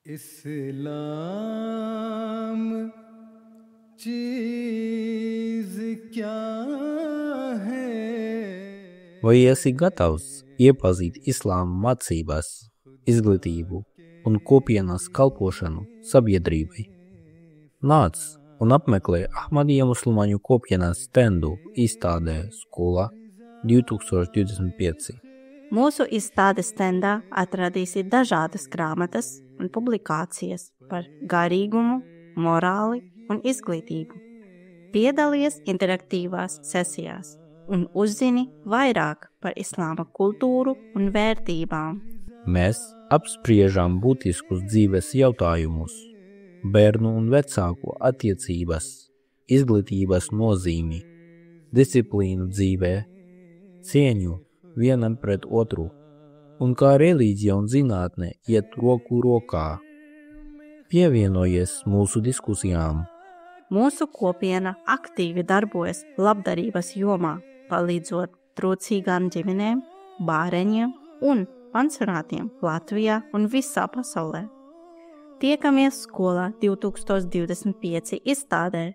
इस्लाम चीज क्या है? Vai esi gatavs iepazīt islāma mācības, izglītību un kopienas kalpošanu sabiedrībai? Nāc un apmeklē Ahmadija musulmaņu kopienas stendu izstādē Skola 2025. Mūsu izstādes stendā atradīsi dažādas grāmatas un publikācijas par garīgumu, morāli un izglītību. Piedalies interaktīvās sesijās un uzzini vairāk par islāma kultūru un vērtībām. Mēs apspriežam būtiskus dzīves jautājumus, bērnu un vecāku attiecības, izglītības nozīmi, disciplīnu dzīvē, cieņu vienam pret otru, un kā reliģija un zinātne iet roku rokā. Pievienojies mūsu diskusijām. Mūsu kopiena aktīvi darbojas labdarības jomā, palīdzot trūcīgām ģimenēm, bāreņiem un pansionātiem Latvijā un visā pasaulē. Tiekamies Skolā 2025 izstādē.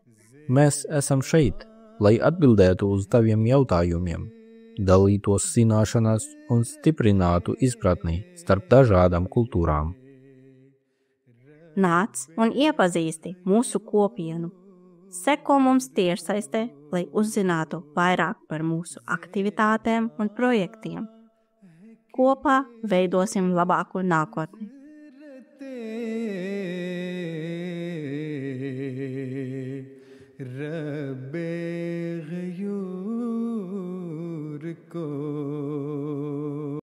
Mēs esam šeit, lai atbildētu uz taviem jautājumiem, dalītos zināšanās un stiprinātu izpratni starp dažādām kultūrām. Nāc un iepazīsti mūsu kopienu. Seko mums tiešsaistē, lai uzzinātu vairāk par mūsu aktivitātēm un projektiem. Kopā veidosim labāko nākotni. रब्बे